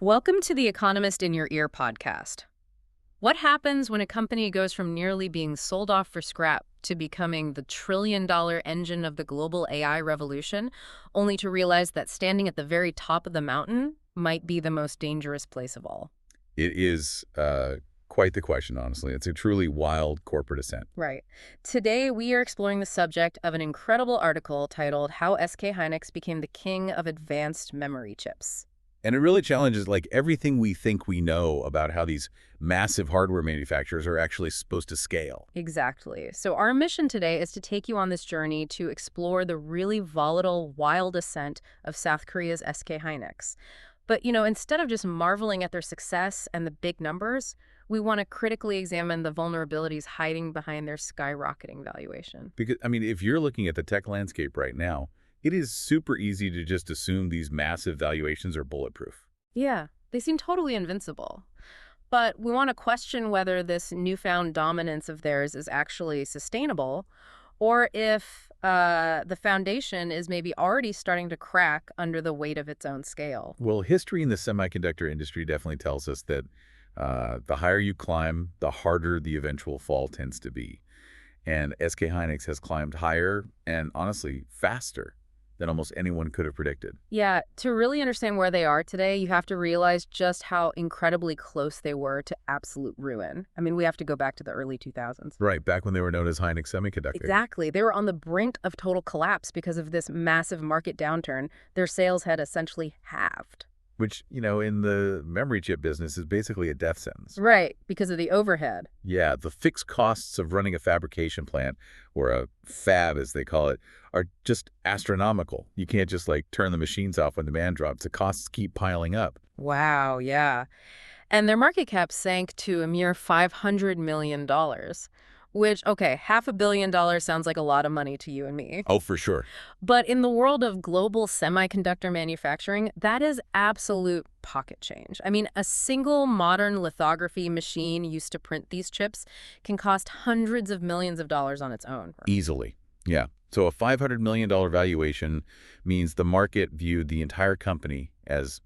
Welcome to the Economist in Your Ear podcast. What happens when a company goes from nearly being sold off for scrap to becoming the trillion-dollar engine of the global AI revolution, only to realize that standing at the very top of the mountain might be the most dangerous place of all? It is quite the question, honestly. It's a truly wild corporate ascent. Right. Today, we are exploring the subject of an incredible article titled How SK Hynix Became the King of Advanced Memory Chips. And it really challenges everything we think we know about how these massive hardware manufacturers are actually supposed to scale. Exactly. So our mission today is to take you on this journey to explore the really volatile, wild ascent of South Korea's SK Hynix. But, instead of just marveling at their success and the big numbers, we want to critically examine the vulnerabilities hiding behind their skyrocketing valuation. Because, if you're looking at the tech landscape right now, it is super easy to just assume these massive valuations are bulletproof. Yeah, they seem totally invincible. But we want to question whether this newfound dominance of theirs is actually sustainable, or if the foundation is maybe already starting to crack under the weight of its own scale. Well, history in the semiconductor industry definitely tells us that the higher you climb, the harder the eventual fall tends to be. And SK Hynix has climbed higher and, honestly, faster than almost anyone could have predicted. Yeah, to really understand where they are today, you have to realize just how incredibly close they were to absolute ruin. We have to go back to the early 2000s. Right, back when they were known as Hynix Semiconductor. Exactly. They were on the brink of total collapse because of this massive market downturn. Their sales had essentially halved. Which, in the memory chip business is basically a death sentence. Right, because of the overhead. Yeah, the fixed costs of running a fabrication plant, or a fab as they call it, are just astronomical. You can't just turn the machines off when demand drops. The costs keep piling up. Wow, yeah. And their market cap sank to a mere $500 million. Which, okay, $500 million sounds like a lot of money to you and me. Oh, for sure. But in the world of global semiconductor manufacturing, that is absolute pocket change. A single modern lithography machine used to print these chips can cost hundreds of millions of dollars on its own. Easily, yeah. So a $500 million valuation means the market viewed the entire company as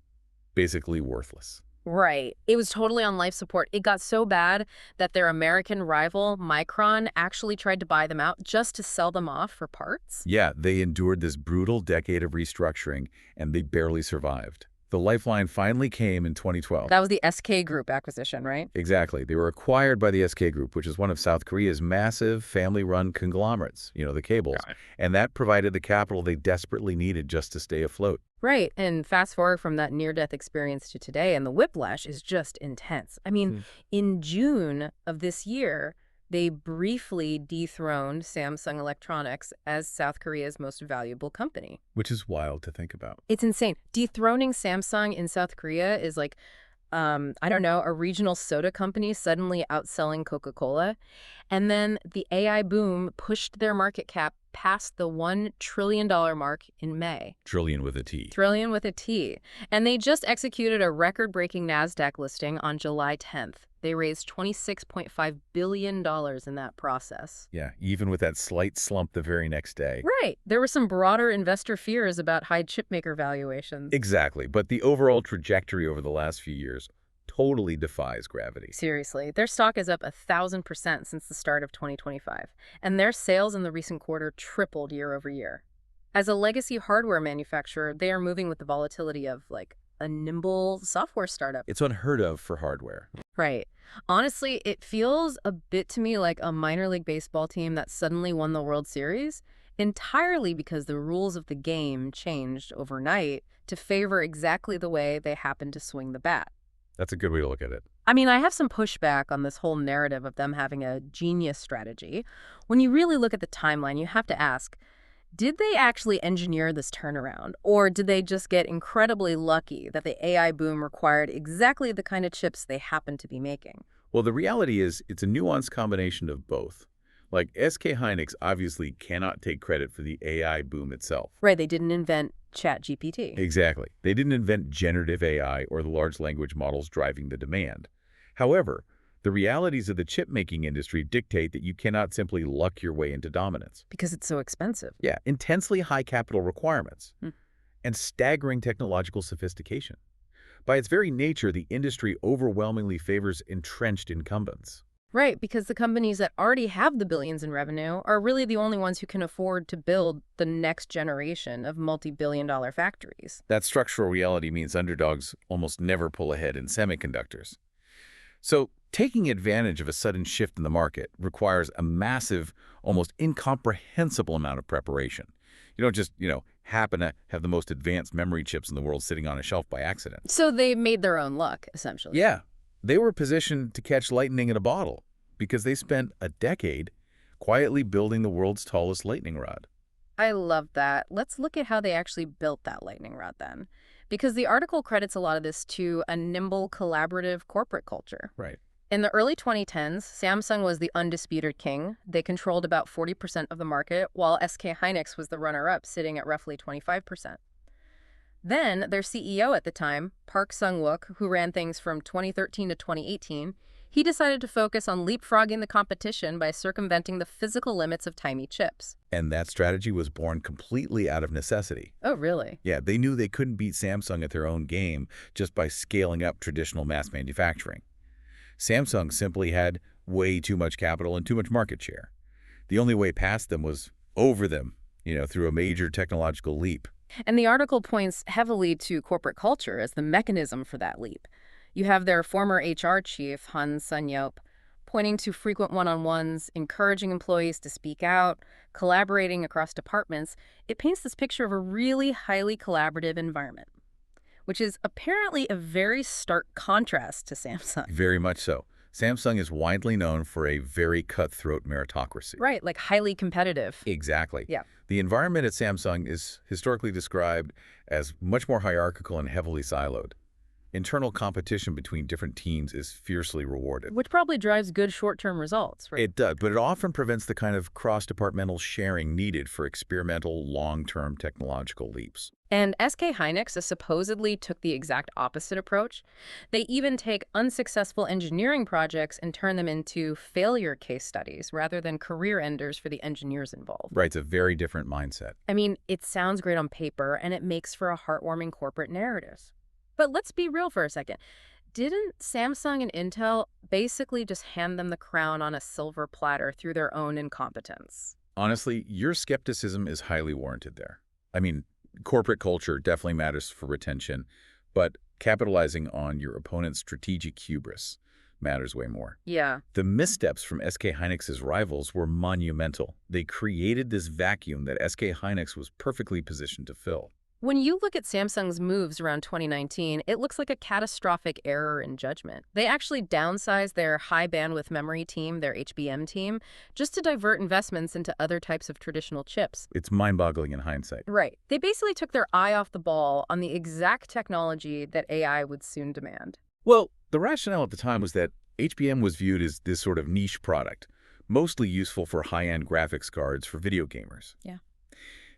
basically worthless. Right. It was totally on life support. It got so bad that their American rival, Micron, actually tried to buy them out just to sell them off for parts. Yeah, they endured this brutal decade of restructuring, and they barely survived. The lifeline finally came in 2012. That was the SK Group acquisition, right? Exactly. They were acquired by the SK Group, which is one of South Korea's massive family-run conglomerates, the cables. And that provided the capital they desperately needed just to stay afloat. Right. And fast forward from that near-death experience to today, and the whiplash is just intense. In June of this year, they briefly dethroned Samsung Electronics as South Korea's most valuable company. Which is wild to think about. It's insane. Dethroning Samsung in South Korea is like, a regional soda company suddenly outselling Coca-Cola. And then the AI boom pushed their market cap past the $1 trillion mark in May. Trillion with a T. Trillion with a T. And they just executed a record-breaking NASDAQ listing on July 10th. They raised $26.5 billion in that process. Yeah, even with that slight slump the very next day. Right. There were some broader investor fears about high chipmaker valuations. Exactly. But the overall trajectory over the last few years totally defies gravity. Seriously, their stock is up 1,000% since the start of 2025. And their sales in the recent quarter tripled year over year. As a legacy hardware manufacturer, they are moving with the volatility of, a nimble software startup. It's unheard of for hardware. Right. Honestly, it feels a bit to me like a minor league baseball team that suddenly won the World Series, entirely because the rules of the game changed overnight to favor exactly the way they happened to swing the bat. That's a good way to look at it. I have some pushback on this whole narrative of them having a genius strategy. When you really look at the timeline, you have to ask, did they actually engineer this turnaround? Or did they just get incredibly lucky that the AI boom required exactly the kind of chips they happened to be making? Well, the reality is it's a nuanced combination of both. SK Hynix obviously cannot take credit for the AI boom itself. Right, they didn't invent ChatGPT. Exactly. They didn't invent generative AI or the large language models driving the demand. However, the realities of the chip-making industry dictate that you cannot simply luck your way into dominance. Because it's so expensive. Yeah, intensely high capital requirements and staggering technological sophistication. By its very nature, the industry overwhelmingly favors entrenched incumbents. Right, because the companies that already have the billions in revenue are really the only ones who can afford to build the next generation of multi-billion-dollar factories. That structural reality means underdogs almost never pull ahead in semiconductors. So, taking advantage of a sudden shift in the market requires a massive, almost incomprehensible amount of preparation. You don't just, happen to have the most advanced memory chips in the world sitting on a shelf by accident. So they made their own luck, essentially. Yeah, they were positioned to catch lightning in a bottle because they spent a decade quietly building the world's tallest lightning rod. I love that. Let's look at how they actually built that lightning rod then. Because the article credits a lot of this to a nimble, collaborative corporate culture. Right. In the early 2010s, Samsung was the undisputed king. They controlled about 40% of the market, while SK Hynix was the runner-up, sitting at roughly 25%. Then, their CEO at the time, Park Sung-wook, who ran things from 2013 to 2018, he decided to focus on leapfrogging the competition by circumventing the physical limits of tiny chips. And that strategy was born completely out of necessity. Oh, really? Yeah, they knew they couldn't beat Samsung at their own game just by scaling up traditional mass manufacturing. Samsung simply had way too much capital and too much market share. The only way past them was over them, through a major technological leap. And the article points heavily to corporate culture as the mechanism for that leap. You have their former HR chief, Han Sun-yeop, pointing to frequent one-on-ones, encouraging employees to speak out, collaborating across departments. It paints this picture of a really highly collaborative environment, which is apparently a very stark contrast to Samsung. Very much so. Samsung is widely known for a very cutthroat meritocracy. Right, like highly competitive. Exactly. Yeah. The environment at Samsung is historically described as much more hierarchical and heavily siloed. Internal competition between different teams is fiercely rewarded. Which probably drives good short-term results, right? It does, but it often prevents the kind of cross-departmental sharing needed for experimental, long-term technological leaps. And SK Hynix supposedly took the exact opposite approach. They even take unsuccessful engineering projects and turn them into failure case studies rather than career enders for the engineers involved. Right, it's a very different mindset. I mean, it sounds great on paper, and it makes for a heartwarming corporate narrative. But let's be real for a second. Didn't Samsung and Intel basically just hand them the crown on a silver platter through their own incompetence? Honestly, your skepticism is highly warranted there. I mean, corporate culture definitely matters for retention, but capitalizing on your opponent's strategic hubris matters way more. Yeah. The missteps from SK Hynix's rivals were monumental. They created this vacuum that SK Hynix was perfectly positioned to fill. When you look at Samsung's moves around 2019, it looks like a catastrophic error in judgment. They actually downsized their high-bandwidth memory team, their HBM team, just to divert investments into other types of traditional chips. It's mind-boggling in hindsight. Right. They basically took their eye off the ball on the exact technology that AI would soon demand. Well, the rationale at the time was that HBM was viewed as this sort of niche product, mostly useful for high-end graphics cards for video gamers. Yeah.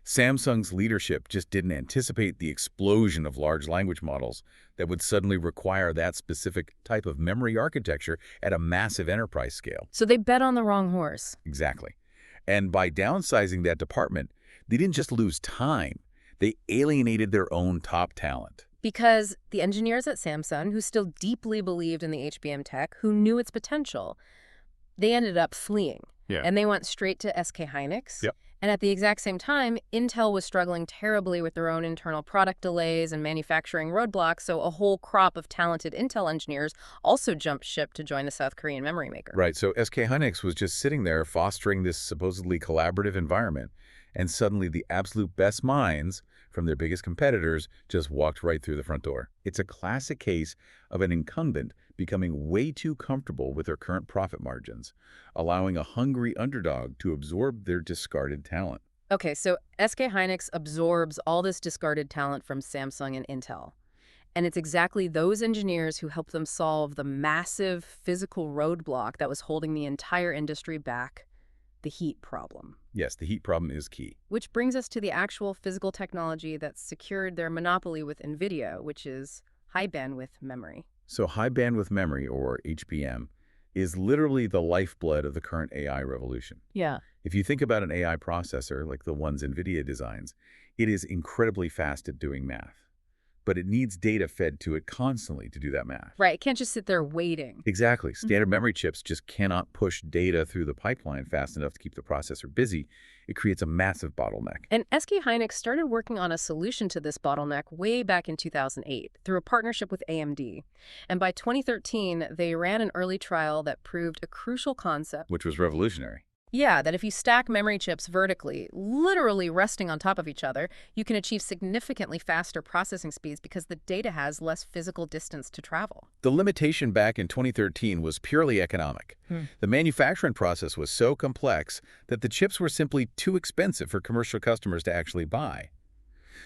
Samsung's leadership just didn't anticipate the explosion of large language models that would suddenly require that specific type of memory architecture at a massive enterprise scale. So they bet on the wrong horse. Exactly. And by downsizing that department, they didn't just lose time, they alienated their own top talent. Because the engineers at Samsung, who still deeply believed in the HBM tech, who knew its potential, they ended up fleeing. Yeah. And they went straight to SK Hynix. Yep. And at the exact same time, Intel was struggling terribly with their own internal product delays and manufacturing roadblocks, so a whole crop of talented Intel engineers also jumped ship to join the South Korean memory maker. Right, so SK Hynix was just sitting there fostering this supposedly collaborative environment, and suddenly the absolute best minds from their biggest competitors just walked right through the front door. It's a classic case of an incumbent becoming way too comfortable with their current profit margins, allowing a hungry underdog to absorb their discarded talent. Okay, so SK Hynix absorbs all this discarded talent from Samsung and Intel. And it's exactly those engineers who helped them solve the massive physical roadblock that was holding the entire industry back, the heat problem. Yes, the heat problem is key. Which brings us to the actual physical technology that secured their monopoly with NVIDIA, which is high bandwidth memory. So high bandwidth memory, or HBM, is literally the lifeblood of the current AI revolution. Yeah. If you think about an AI processor like the ones NVIDIA designs, it is incredibly fast at doing math. but it needs data fed to it constantly to do that math. Right, it can't just sit there waiting. Exactly. Standard memory chips just cannot push data through the pipeline fast enough to keep the processor busy. It creates a massive bottleneck. And SK Hynix started working on a solution to this bottleneck way back in 2008 through a partnership with AMD. And by 2013, they ran an early trial that proved a crucial concept. Which was revolutionary. Yeah, that if you stack memory chips vertically, literally resting on top of each other, you can achieve significantly faster processing speeds because the data has less physical distance to travel. The limitation back in 2013 was purely economic. The manufacturing process was so complex that the chips were simply too expensive for commercial customers to actually buy.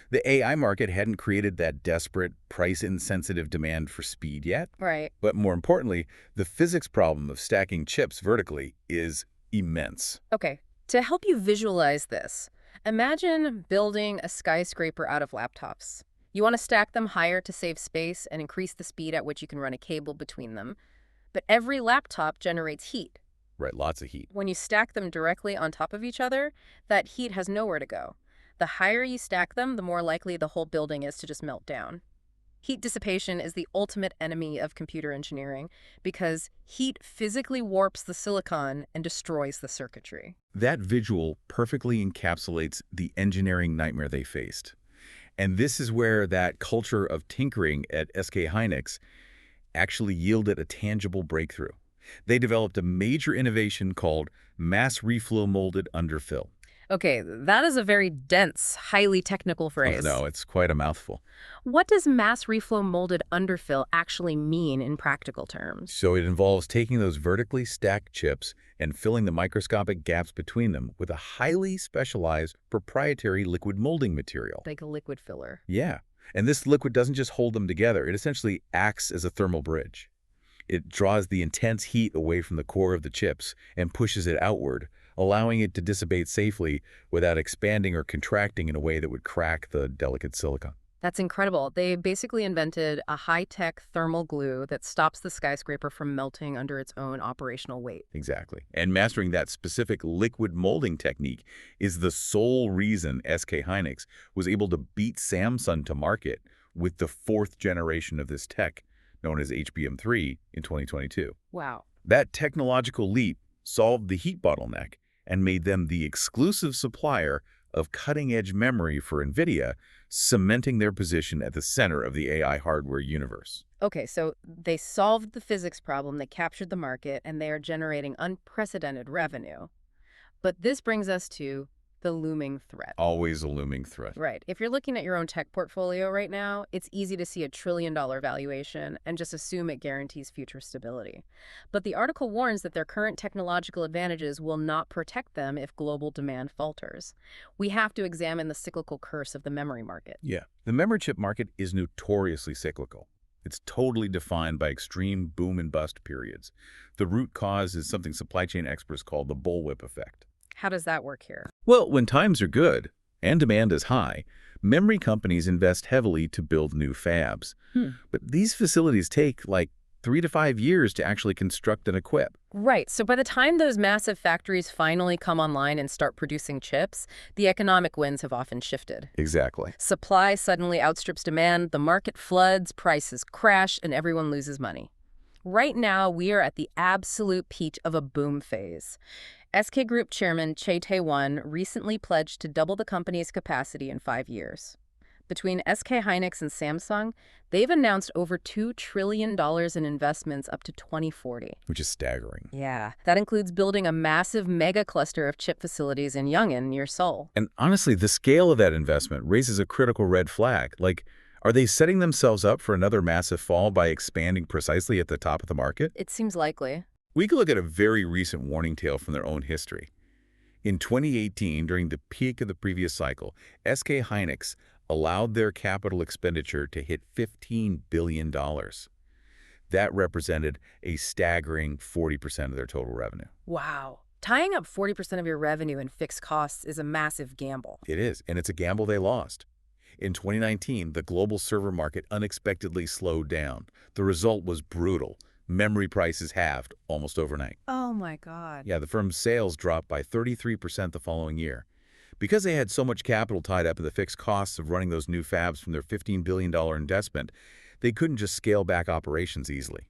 The AI market hadn't created that desperate, price-insensitive demand for speed yet. Right. But more importantly, the physics problem of stacking chips vertically is immense. Okay, to help you visualize this, imagine building a skyscraper out of laptops. You want to stack them higher to save space and increase the speed at which you can run a cable between them. But every laptop generates heat. Right, lots of heat. When you stack them directly on top of each other, that heat has nowhere to go. The higher you stack them, the more likely the whole building is to just melt down. Heat dissipation is the ultimate enemy of computer engineering because heat physically warps the silicon and destroys the circuitry. That visual perfectly encapsulates the engineering nightmare they faced. And this is where that culture of tinkering at SK Hynix actually yielded a tangible breakthrough. They developed a major innovation called mass reflow molded underfill. Okay, that is a very dense, highly technical phrase. Oh, no, it's quite a mouthful. What does mass reflow molded underfill actually mean in practical terms? So it involves taking those vertically stacked chips and filling the microscopic gaps between them with a highly specialized proprietary liquid molding material. Like a liquid filler. Yeah, and this liquid doesn't just hold them together. It essentially acts as a thermal bridge. It draws the intense heat away from the core of the chips and pushes it outward, allowing it to dissipate safely without expanding or contracting in a way that would crack the delicate silicon. That's incredible. They basically invented a high-tech thermal glue that stops the skyscraper from melting under its own operational weight. Exactly. And mastering that specific liquid molding technique is the sole reason SK Hynix was able to beat Samsung to market with the fourth generation of this tech, known as HBM3, in 2022. Wow. That technological leap solved the heat bottleneck and made them the exclusive supplier of cutting-edge memory for NVIDIA, cementing their position at the center of the AI hardware universe. Okay, so they solved the physics problem, they captured the market, and they are generating unprecedented revenue. But this brings us to the looming threat. Always a looming threat. Right. If you're looking at your own tech portfolio right now, it's easy to see $1 trillion valuation and just assume it guarantees future stability. But the article warns that their current technological advantages will not protect them if global demand falters. We have to examine the cyclical curse of the memory market. Yeah. The memory chip market is notoriously cyclical. It's totally defined by extreme boom and bust periods. The root cause is something supply chain experts call the bullwhip effect. How does that work here? Well, when times are good and demand is high, memory companies invest heavily to build new fabs. But these facilities take like 3 to 5 years to actually construct and equip. Right. So by the time those massive factories finally come online and start producing chips, the economic winds have often shifted. Exactly. Supply suddenly outstrips demand, the market floods, prices crash, and everyone loses money. Right now, we are at the absolute peak of a boom phase. SK Group Chairman Che Tae-won recently pledged to double the company's capacity in 5 years. Between SK Hynix and Samsung, they've announced over $2 trillion in investments up to 2040. Which is staggering. Yeah, that includes building a massive mega cluster of chip facilities in Yongin near Seoul. And honestly, the scale of that investment raises a critical red flag. Like, are they setting themselves up for another massive fall by expanding precisely at the top of the market? It seems likely. We could look at a very recent warning tale from their own history. In 2018, during the peak of the previous cycle, SK Hynix allowed their capital expenditure to hit $15 billion. That represented a staggering 40% of their total revenue. Wow. Tying up 40% of your revenue in fixed costs is a massive gamble. It is, and it's a gamble they lost. In 2019, the global server market unexpectedly slowed down. The result was brutal. Memory prices halved almost overnight. Oh my God. Yeah, the firm's sales dropped by 33% the following year. Because they had so much capital tied up in the fixed costs of running those new fabs from their $15 billion investment, they couldn't just scale back operations easily.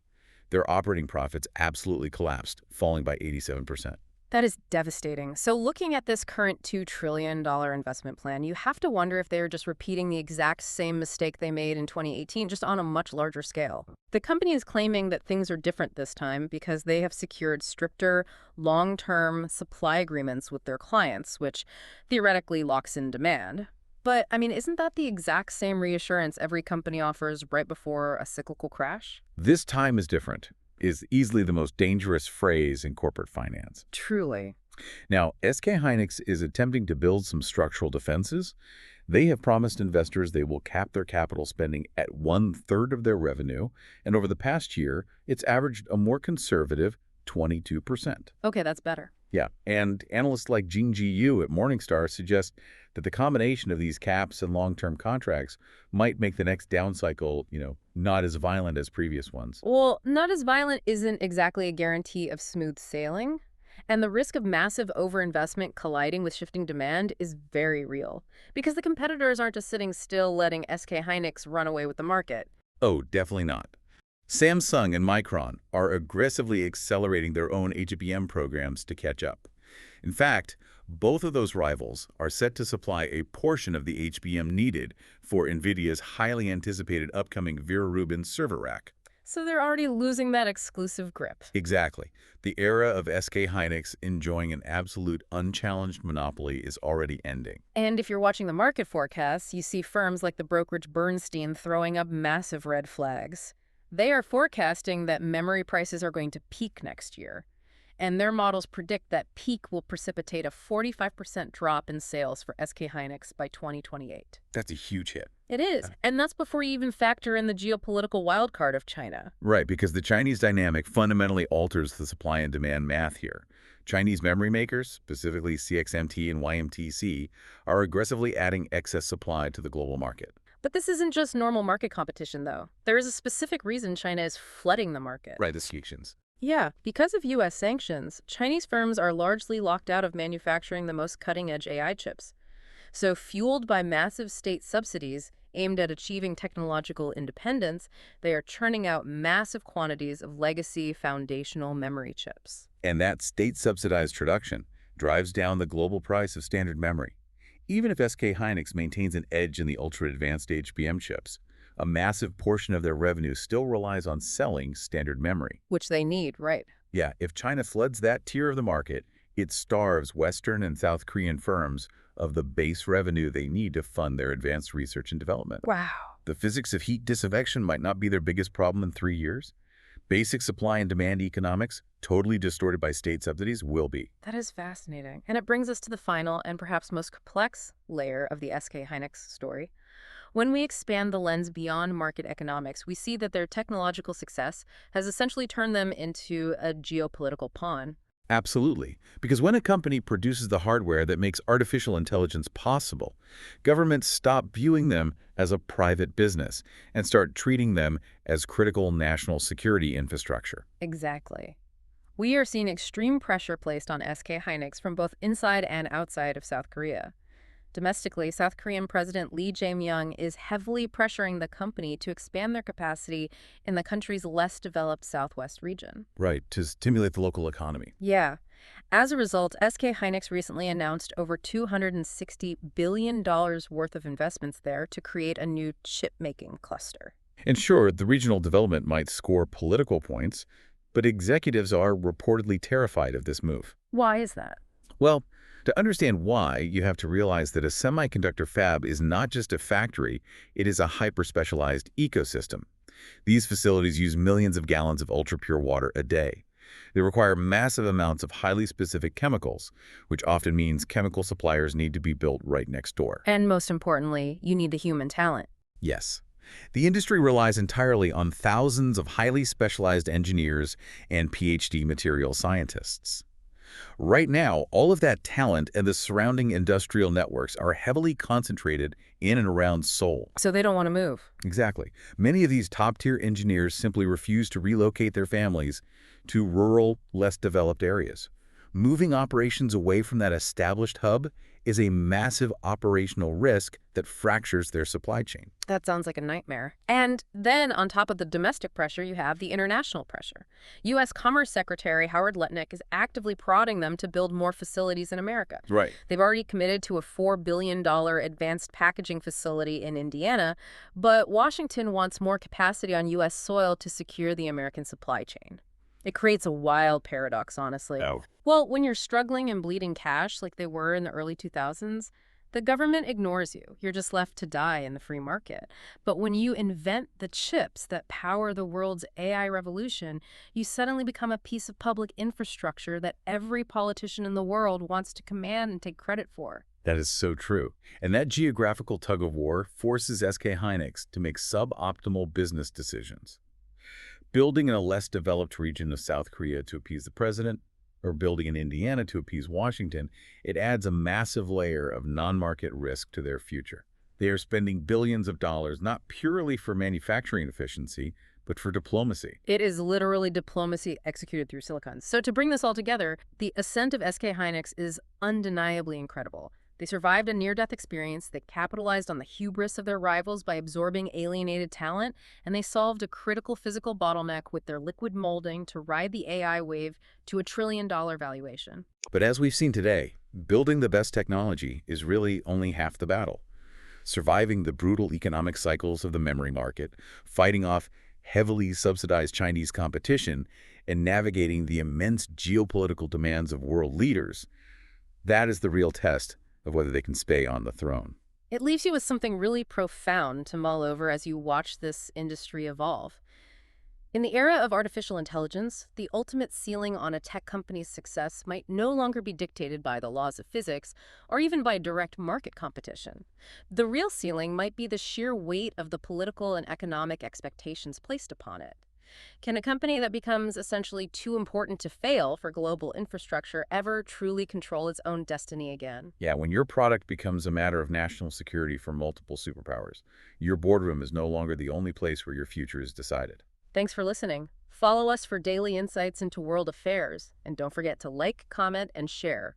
Their operating profits absolutely collapsed, falling by 87%. That is devastating. So looking at this current $2 trillion investment plan, you have to wonder if they are just repeating the exact same mistake they made in 2018, just on a much larger scale. The company is claiming that things are different this time because they have secured stricter, long-term supply agreements with their clients, which theoretically locks in demand. But, I mean, isn't that the exact same reassurance every company offers right before a cyclical crash? This time is different is easily the most dangerous phrase in corporate finance. Truly. Now, SK Hynix is attempting to build some structural defenses. They have promised investors they will cap their capital spending at 1/3 of their revenue, and over the past year, it's averaged a more conservative 22%. Okay, that's better. Yeah, and analysts like Jing Ji Yu at Morningstar suggest that the combination of these caps and long-term contracts might make the next down cycle, not as violent as previous ones. Well, not as violent isn't exactly a guarantee of smooth sailing. And the risk of massive overinvestment colliding with shifting demand is very real. Because the competitors aren't just sitting still letting SK Hynix run away with the market. Oh, definitely not. Samsung and Micron are aggressively accelerating their own HBM programs to catch up. In fact, both of those rivals are set to supply a portion of the HBM needed for NVIDIA's highly anticipated upcoming Vera Rubin server rack. So they're already losing that exclusive grip. Exactly. The era of SK Hynix enjoying an absolute unchallenged monopoly is already ending. And if you're watching the market forecasts, you see firms like the brokerage Bernstein throwing up massive red flags. They are forecasting that memory prices are going to peak next year. And their models predict that peak will precipitate a 45% drop in sales for SK Hynix by 2028. That's a huge hit. It is. And that's before you even factor in the geopolitical wildcard of China. Right, because the Chinese dynamic fundamentally alters the supply and demand math here. Chinese memory makers, specifically CXMT and YMTC, are aggressively adding excess supply to the global market. But this isn't just normal market competition, though. There is a specific reason China is flooding the market. Right, the sanctions. Yeah, because of U.S. sanctions, Chinese firms are largely locked out of manufacturing the most cutting-edge AI chips. So fueled by massive state subsidies aimed at achieving technological independence, they are churning out massive quantities of legacy foundational memory chips. And that state-subsidized production drives down the global price of standard memory. Even if SK Hynix maintains an edge in the ultra-advanced HBM chips, a massive portion of their revenue still relies on selling standard memory. Which they need, right? Yeah, if China floods that tier of the market, it starves Western and South Korean firms of the base revenue they need to fund their advanced research and development. Wow. The physics of heat disaffection might not be their biggest problem in 3 years. Basic supply and demand economics, totally distorted by state subsidies, will be. That is fascinating. And it brings us to the final and perhaps most complex layer of the SK Hynix story. When we expand the lens beyond market economics, we see that their technological success has essentially turned them into a geopolitical pawn. Absolutely. Because when a company produces the hardware that makes artificial intelligence possible, governments stop viewing them as a private business and start treating them as critical national security infrastructure. Exactly. We are seeing extreme pressure placed on SK Hynix from both inside and outside of South Korea. Domestically, South Korean President Lee Jae-myung is heavily pressuring the company to expand their capacity in the country's less developed southwest region. Right, to stimulate the local economy. Yeah. As a result, SK Hynix recently announced over $260 billion worth of investments there to create a new chip-making cluster. And sure, the regional development might score political points, but executives are reportedly terrified of this move. Why is that? Well, to understand why, you have to realize that a semiconductor fab is not just a factory, it is a hyper-specialized ecosystem. These facilities use millions of gallons of ultra-pure water a day. They require massive amounts of highly specific chemicals, which often means chemical suppliers need to be built right next door. And most importantly, you need the human talent. Yes. The industry relies entirely on thousands of highly specialized engineers and PhD material scientists. Right now, all of that talent and the surrounding industrial networks are heavily concentrated in and around Seoul. So they don't want to move. Exactly. Many of these top-tier engineers simply refuse to relocate their families to rural, less developed areas. Moving operations away from that established hub is a massive operational risk that fractures their supply chain. That sounds like a nightmare. And then on top of the domestic pressure, you have the international pressure. U.S. Commerce Secretary Howard Lutnick is actively prodding them to build more facilities in America. Right. They've already committed to a $4 billion advanced packaging facility in Indiana, but Washington wants more capacity on U.S. soil to secure the American supply chain. It creates a wild paradox, honestly. Oh. Well, when you're struggling and bleeding cash like they were in the early 2000s, the government ignores you. You're just left to die in the free market. But when you invent the chips that power the world's AI revolution, you suddenly become a piece of public infrastructure that every politician in the world wants to command and take credit for. That is so true. And that geographical tug-of-war forces SK Hynix to make suboptimal business decisions. Building in a less developed region of South Korea to appease the president, or building in Indiana to appease Washington, it adds a massive layer of non-market risk to their future. They are spending billions of dollars not purely for manufacturing efficiency, but for diplomacy. It is literally diplomacy executed through silicon. So to bring this all together, the ascent of SK Hynix is undeniably incredible. They survived a near-death experience, they capitalized on the hubris of their rivals by absorbing alienated talent, and they solved a critical physical bottleneck with their liquid molding to ride the AI wave to a $1 trillion valuation. But as we've seen today, building the best technology is really only half the battle. Surviving the brutal economic cycles of the memory market, fighting off heavily subsidized Chinese competition, and navigating the immense geopolitical demands of world leaders, that is the real test of whether they can stay on the throne. It leaves you with something really profound to mull over as you watch this industry evolve. In the era of artificial intelligence, the ultimate ceiling on a tech company's success might no longer be dictated by the laws of physics or even by direct market competition. The real ceiling might be the sheer weight of the political and economic expectations placed upon it. Can a company that becomes essentially too important to fail for global infrastructure ever truly control its own destiny again? Yeah, when your product becomes a matter of national security for multiple superpowers, your boardroom is no longer the only place where your future is decided. Thanks for listening. Follow us for daily insights into world affairs, and don't forget to like, comment, and share.